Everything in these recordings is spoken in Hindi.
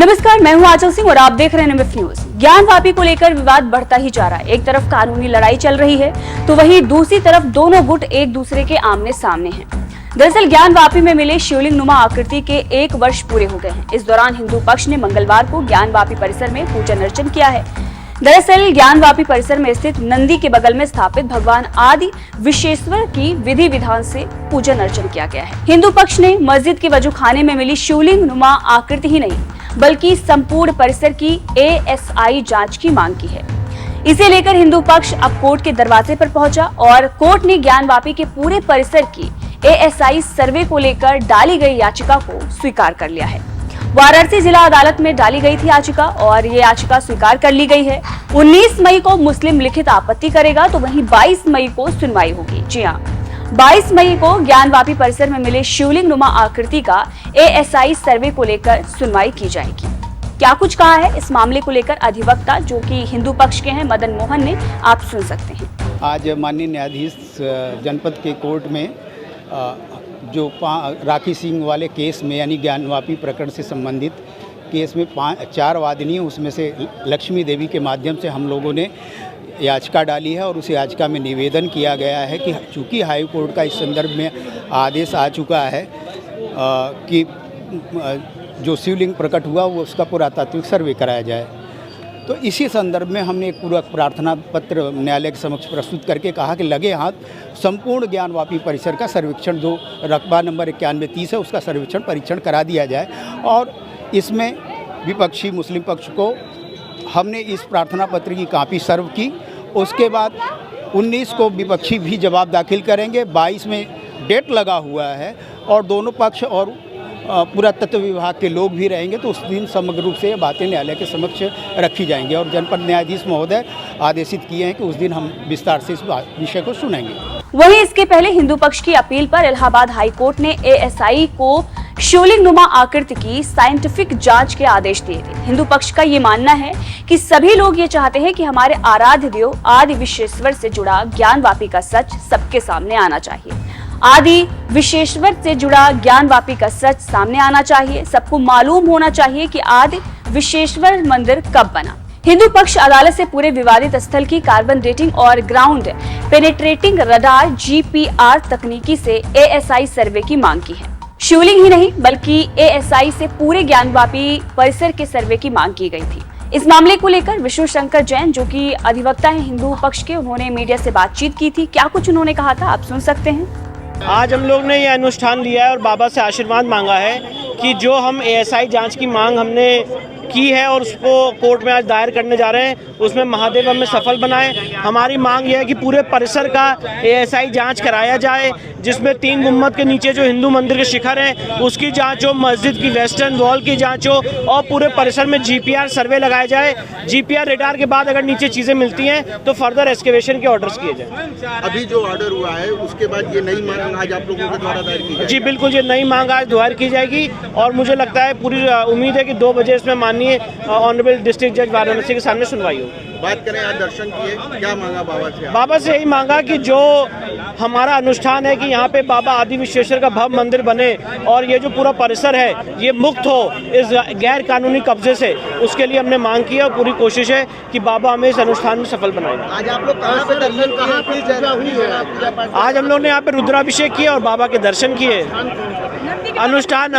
नमस्कार, मैं हूं आंचल सिंह और आप देख रहे हैं NMF न्यूज। ज्ञानवापी को लेकर विवाद बढ़ता ही जा रहा है। एक तरफ कानूनी लड़ाई चल रही है तो वहीं दूसरी तरफ दोनों गुट एक दूसरे के आमने सामने हैं। दरअसल ज्ञानवापी में मिले शिवलिंग नुमा आकृति के 1 वर्ष पूरे हो गए हैं। इस दौरान हिंदू पक्ष ने मंगलवार को ज्ञानवापी परिसर में पूजन अर्चन किया है। दरअसल ज्ञानवापी परिसर में स्थित नंदी के बगल में स्थापित भगवान आदि विश्वेश्वर की विधि विधान से पूजन अर्चन किया गया है। हिंदू पक्ष ने मस्जिद के वजूखाने में मिली शिवलिंग नुमा आकृति ही नहीं बल्कि संपूर्ण परिसर की ASI जांच की मांग की है। इसे लेकर हिंदू पक्ष अब कोर्ट के दरवाजे पर पहुंचा और कोर्ट ने ज्ञानवापी के पूरे परिसर की ASI सर्वे को लेकर डाली गई याचिका को स्वीकार कर लिया है। वाराणसी जिला अदालत में डाली गई थी याचिका और ये याचिका स्वीकार कर ली गई है। 19 मई को मुस्लिम लिखित आपत्ति करेगा तो वहीं 22 मई को सुनवाई होगी। जी हाँ, 22 मई को ज्ञानवापी परिसर में मिले शिवलिंग नुमा आकृति का ASI सर्वे को लेकर सुनवाई की जाएगी। क्या कुछ कहा है इस मामले को लेकर अधिवक्ता जो कि हिंदू पक्ष के हैं मदन मोहन ने, आप सुन सकते हैं। आज माननीय न्यायाधीश जनपद के कोर्ट में जो राखी सिंह वाले केस में यानी ज्ञानवापी प्रकरण से संबंधित केस में 4 वादिनी, उसमें से लक्ष्मी देवी के माध्यम से हम लोगों ने याचिका डाली है और उस याचिका में निवेदन किया गया है कि चूँकि हाई कोर्ट का इस संदर्भ में आदेश आ चुका है कि जो शिवलिंग प्रकट हुआ वो उसका पुरातात्विक सर्वे कराया जाए, तो इसी संदर्भ में हमने एक पूरा प्रार्थना पत्र न्यायालय के समक्ष प्रस्तुत करके कहा कि लगे हाथ संपूर्ण ज्ञानवापी परिसर का सर्वेक्षण, जो रकबा नंबर 9130 है, उसका सर्वेक्षण परीक्षण करा दिया जाए। और इसमें विपक्षी मुस्लिम पक्ष को हमने इस प्रार्थना पत्र की कॉपी सर्व की। उसके बाद 19 को विपक्षी भी जवाब दाखिल करेंगे। 22 में डेट लगा हुआ है और दोनों पक्ष और पुरातत्व विभाग के लोग भी रहेंगे, तो उस दिन समग्र रूप से ये बातें न्यायालय के समक्ष रखी जाएंगी और जनपद न्यायाधीश महोदय आदेशित किए हैं कि उस दिन हम विस्तार से इस विषय को सुनेंगे। वहीं इसके पहले हिंदू पक्ष की अपील पर इलाहाबाद हाई कोर्ट ने ASI को शिवलिंग नुमा आकृति की साइंटिफिक जांच के आदेश दिए थे। हिंदू पक्ष का ये मानना है कि सभी लोग ये चाहते हैं कि हमारे आराध्य देव आदि विश्वेश्वर से जुड़ा ज्ञानवापी का सच सबके सामने आना चाहिए। आदि विश्वेश्वर से जुड़ा ज्ञानवापी का सच सामने आना चाहिए। सबको मालूम होना चाहिए कि आदि विश्वेश्वर मंदिर कब बना। हिंदू पक्ष अदालत से पूरे विवादित स्थल की कार्बन डेटिंग और ग्राउंड पेनेट्रेटिंग रडार GPR तकनीकी से ASI सर्वे की मांग की है। शिवलिंग ही नहीं बल्कि ASI से पूरे ज्ञानवापी परिसर के सर्वे की मांग की गई थी। इस मामले को लेकर विष्णु शंकर जैन जो कि अधिवक्ता हैं हिंदू पक्ष के, उन्होंने मीडिया से बातचीत की थी। क्या कुछ उन्होंने कहा था, आप सुन सकते हैं। आज हम लोग ने ये अनुष्ठान लिया है और बाबा से आशीर्वाद मांगा है कि जो हम ASI जांच की मांग हमने की है और उसको कोर्ट में आज दायर करने जा रहे हैं, उसमें महादेव हमें सफल बनाए। हमारी मांग यह है कि पूरे परिसर का ASI जांच कराया जाए, जिसमें 3 गुम्बद के नीचे जो हिंदू मंदिर के शिखर है उसकी जांच हो, मस्जिद की वेस्टर्न वॉल की जांच हो और पूरे परिसर में GPR सर्वे लगाया जाए। GPR रेडार के बाद अगर नीचे चीज़ें मिलती हैं तो फर्दर एक्सकेवेशन के ऑर्डर्स किए जाए। अभी जो ऑर्डर हुआ है उसके बाद ये नई मांग आज आप लोगों के द्वारा दायर की जाएगी? जी बिल्कुल, ये नई मांग आज दायर की जाएगी और मुझे लगता है, पूरी उम्मीद है कि 2 बजे इसमें माननीय ऑनरेबल डिस्ट्रिक्ट जज वाराणसी के सामने सुनवाई होगी। बात करें, आज दर्शन किए, क्या मांगा बाबा से? बाबा से यही मांगा कि जो हमारा अनुष्ठान है कि यहाँ पे बाबा आदि विश्वेश्वर का भव्य मंदिर बने और ये जो पूरा परिसर है ये मुक्त हो इस गैर कानूनी कब्जे से, उसके लिए हमने मांग की है और पूरी कोशिश है कि बाबा हमें इस अनुष्ठान में सफल बनाएंगे। आज आप लोग कहाँ से दर्शन किए? आज हम लोग ने यहाँ पे रुद्राभिषेक किया और बाबा के दर्शन किए। अनुष्ठान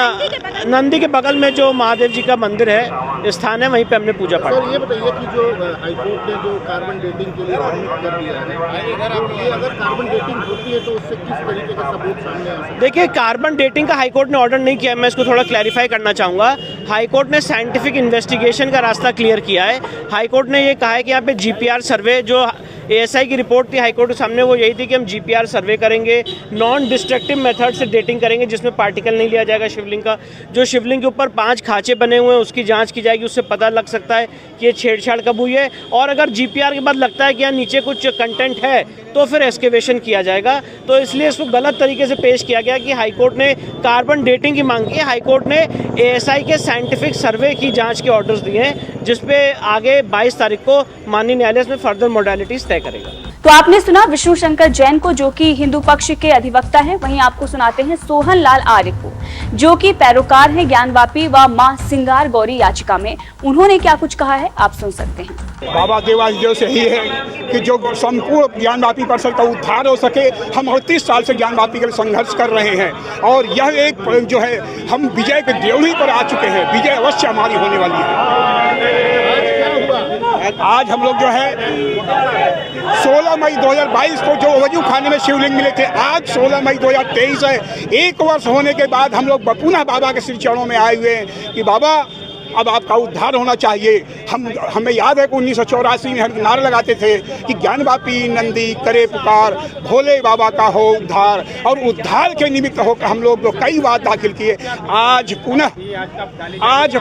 नंदी के बगल में जो महादेव जी का मंदिर है स्थान है, वहीं पे हमने पूजा पाठ। सर ये बताइए कि जो हाईकोर्ट ने जो कार्बन डेटिंग के लिए परमिट कर दिया है, ये अगर कार्बन डेटिंग होती है तो उससे किस तरीके का सबूत सामने आ सकता है? देखिए, कार्बन डेटिंग का हाईकोर्ट ने ऑर्डर नहीं किया है, मैं इसको थोड़ा क्लैरिफाई करना चाहूँगा। हाईकोर्ट ने साइंटिफिक इन्वेस्टिगेशन का रास्ता क्लियर किया है। हाईकोर्ट ने ये कहा है कि यहाँ पे GPR सर्वे, जो ASI की रिपोर्ट थी हाईकोर्ट के सामने, वो यही थी कि हम GPR सर्वे करेंगे, नॉन डिस्ट्रक्टिव मेथड से डेटिंग करेंगे, जिसमें पार्टिकल नहीं लिया जाएगा शिवलिंग का। जो शिवलिंग के ऊपर 5 खांचे बने हुए हैं उसकी जांच की जाएगी, उससे पता लग सकता है कि ये छेड़छाड़ कब हुई है। और अगर GPR के बाद लगता है कि यहाँ नीचे कुछ कंटेंट है तो फिर एक्सकेवेशन किया जाएगा। तो इसलिए इसको गलत तरीके से पेश किया गया कि हाईकोर्ट ने कार्बन डेटिंग की मांग की है। हाईकोर्ट ने ASI के साइंटिफिक सर्वे की जाँच के ऑर्डर्स दिए हैं, जिसपे आगे 22 तारीख को माननीय न्यायालय में फर्दर मोडालिटीज तय करेगा। तो आपने सुना विष्णु शंकर जैन को, जो कि हिंदू पक्ष के अधिवक्ता हैं। वहीं आपको सुनाते हैं सोहन लाल आर्य को, जो कि पैरोकार हैं ज्ञानवापी व मां सिंगार गौरी याचिका में। उन्होंने क्या कुछ कहा है, आप सुन सकते हैं। बाबा देवासदेव से ही है कि जो संपूर्ण ज्ञानवापी परिषद का उद्धार हो सके। हम 38 साल से ज्ञानवापी के लिए संघर्ष कर रहे हैं और यह एक जो है हम विजय के ड्योढ़ी पर आ चुके हैं। विजय अवश्य हमारी होने वाली है। आज हम लोग जो है 16 मई 2022 को जो वजू खाने में शिवलिंग मिले थे, आज 16 मई 2023 है। 1 वर्ष होने के बाद हम लोग पुनः बाबा के श्री चरणों में आए हुए हैं कि बाबा अब आपका उद्धार होना चाहिए। हमें याद है कि 1984 में हम नारा लगाते थे कि ज्ञानवापी नंदी करे पुकार, भोले बाबा का हो उद्धार। और उद्धार के निमित्त होकर हम लोग कई वाद दाखिल किए। आज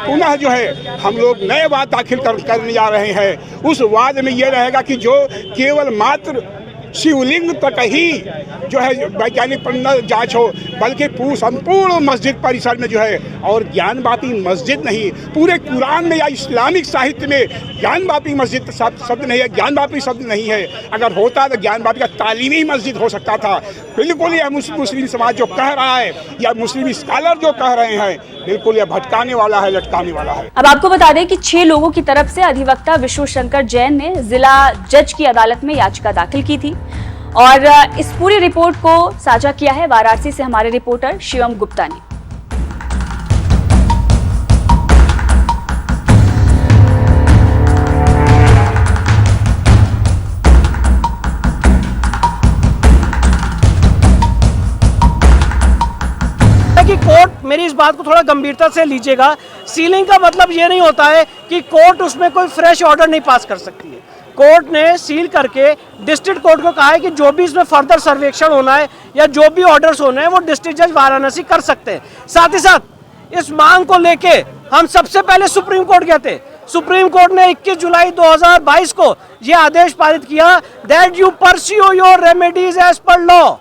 पुनः जो है हम लोग नए वाद दाखिल करने जा रहे हैं। उस वाद में यह रहेगा कि जो केवल मात्र शिवलिंग तक ही जो है वैज्ञानिक जांच हो, बल्कि संपूर्ण मस्जिद परिसर में जो है, और ज्ञानवापी मस्जिद नहीं, पूरे कुरान में या इस्लामिक साहित्य में ज्ञानवापी मस्जिद शब्द नहीं है, ज्ञानवापी शब्द नहीं है। अगर होता तो ज्ञानवापी का तालीमी मस्जिद हो सकता था। बिल्कुल यह मुस्लिम समाज जो कह रहा है या मुस्लिम स्कॉलर जो कह रहे हैं, बिल्कुल यह भटकाने वाला है, लटकाने वाला है। अब आपको बता दें कि 6 लोगों की तरफ से अधिवक्ता विष्णु शंकर जैन ने जिला जज की अदालत में याचिका दाखिल की थी और इस पूरी रिपोर्ट को साझा किया है वाराणसी से हमारे रिपोर्टर शिवम गुप्ता ने। कि कोर्ट मेरी इस बात को थोड़ा गंभीरता से लीजिएगा। सीलिंग का मतलब ये नहीं होता है कि कोर्ट उसमें कोई फ्रेश ऑर्डर नहीं पास कर सकती है। कोर्ट ने सील करके डिस्ट्रिक्ट कोर्ट को कहा है कि जो भी इसमें फर्दर सर्वेक्षण होना है या जो भी ऑर्डर्स होने हैं वो डिस्ट्रिक्ट जज वाराणसी कर सकते हैं। साथ ही साथ इस मांग को लेके हम सबसे पहले सुप्रीम कोर्ट गए थे। सुप्रीम कोर्ट ने 21 जुलाई 2022 को यह आदेश पारित किया that you pursue your remedies as per law.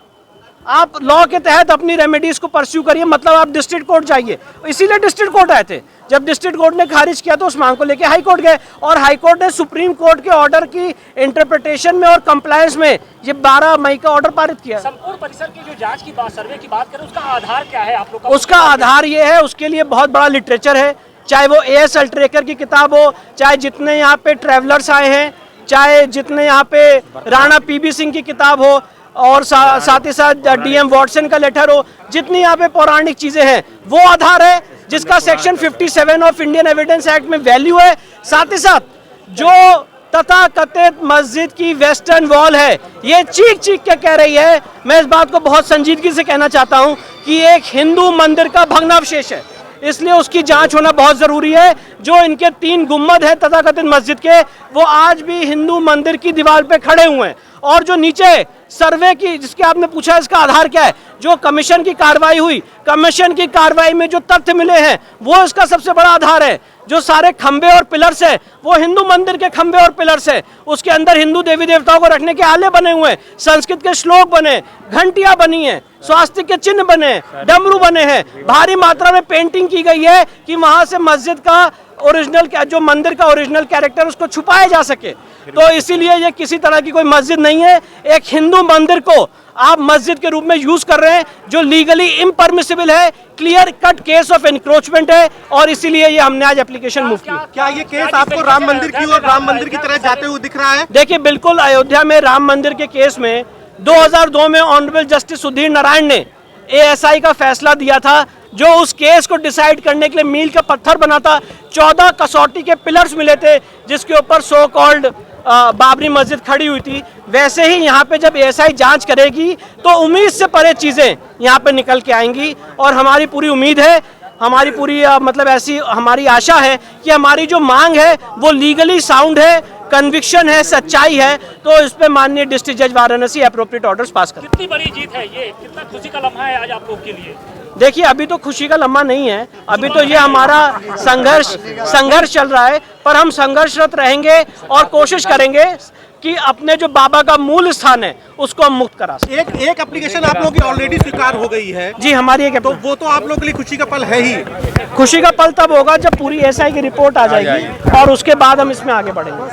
आप लॉ के तहत अपनी रेमेडीज को परस्यू करिए, मतलब आप डिस्ट्रिक्ट कोर्ट जाइए। इसीलिए डिस्ट्रिक्ट कोर्ट आए थे। जब डिस्ट्रिक्ट कोर्ट ने खारिज किया तो उस मांग को लेकर हाई कोर्ट गए और हाई कोर्ट ने सुप्रीम कोर्ट के ऑर्डर की इंटरप्रिटेशन में और कंप्लायंस में ये 12 मई का ऑर्डर पारित किया। संपूर्ण परिसर की जो जांच की बात, सर्वे की बात करें, उसका आधार क्या है आप लोग का? उसका आधार ये है, उसके लिए बहुत बड़ा लिटरेचर है, चाहे वो एएस अल्ट्रेकर की किताब हो, चाहे जितने यहाँ पे ट्रेवलर्स आए हैं, चाहे जितने यहाँ पे राणा पीबी सिंह की किताब हो, और साथ ही साथ डीएम वॉटसन का लेटर हो, जितनी यहाँ पे पौराणिक चीजें हैं वो आधार है, जिसका section 57 of Indian evidence act में वैल्यू है। साथ ही साथ जो तथाकथित मस्जिद की वेस्टर्न वॉल है, ये चीख चीख के कह रही है। मैं इस बात को बहुत संजीदगी से कहना चाहता हूँ कि एक हिंदू मंदिर का भग्नावशेष है, इसलिए उसकी जांच होना बहुत जरूरी है। जो इनके 3 गुम्बद हैं तथाकथित मस्जिद के, वो आज भी हिंदू मंदिर की दीवार पे खड़े हुए हैं। और जो नीचे सर्वे की, जिसके आपने पूछा इसका आधार क्या है, जो कमीशन की कार्रवाई हुई, कमीशन की कार्रवाई में जो तथ्य मिले हैं वो इसका सबसे बड़ा आधार है। जो सारे खंबे और पिलर्स है वो हिंदू मंदिर के खंबे और पिलर्स है। उसके अंदर हिंदू देवी देवताओं को रखने के आले बने हुए हैं, संस्कृत के श्लोक बने, घंटियां बनी हैं, स्वास्तिक के चिन्ह बने, डमरू बने हैं, भारी मात्रा में पेंटिंग की गई है कि वहां से मस्जिद का ओरिजिनल, जो मंदिर का ओरिजिनल कैरेक्टर उसको छुपाया जा सके। तो इसीलिए ये किसी तरह की कोई मस्जिद नहीं है। एक हिंदू मंदिर को आप मस्जिद के रूप में यूज कर रहे हैं, जो लीगली इम्परमिसिबल है, clear cut case of encroachment है, और इसीलिए ये हमने आज एप्लीकेशन मूव की। क्या ये केस आपको राम मंदिर की और राम मंदिर की तरह जाते हुए दिख रहा है? देखिए, बिल्कुल अयोध्या में राम मंदिर के केस में 2002 में ऑनरेबल जस्टिस सुधीर नारायण ने एएसआई का फैसला दिया था, जो उस केस को डिसाइड करने के लिए मील का पत्थर बना था। 14 कसौटी के पिलर्स मिले थे जिसके ऊपर सो कॉल्ड बाबरी मस्जिद खड़ी हुई थी। वैसे ही यहाँ पे जब एएसआई जांच करेगी तो उम्मीद से परे चीज़ें यहाँ पे निकल के आएंगी, और हमारी पूरी उम्मीद है, हमारी पूरी मतलब ऐसी हमारी आशा है कि हमारी जो मांग है वो लीगली साउंड है, कन्विक्शन है, सच्चाई है। तो इस पे माननीय डिस्ट्रिक्ट जज वाराणसी एप्रोप्रिएट ऑर्डर्स पास करें। कितनी बड़ी जीत है ये, कितना खुशी का लम्हा है आज आप लोग के लिए? देखिए, अभी तो खुशी का लम्हा नहीं है, अभी तो ये हमारा संघर्ष चल रहा है, पर हम संघर्षरत रहेंगे और कोशिश करेंगे कि अपने जो बाबा का मूल स्थान है उसको हम मुक्त करा सकें। एक एप्लीकेशन आप लोगों की ऑलरेडी स्वीकार हो गई है जी, हमारी एक, तो वो तो आप लोगों के लिए खुशी का पल है ही। खुशी का पल तब होगा जब पूरी एएसआई की रिपोर्ट आ जाएगी और उसके बाद हम इसमें आगे बढ़ेंगे।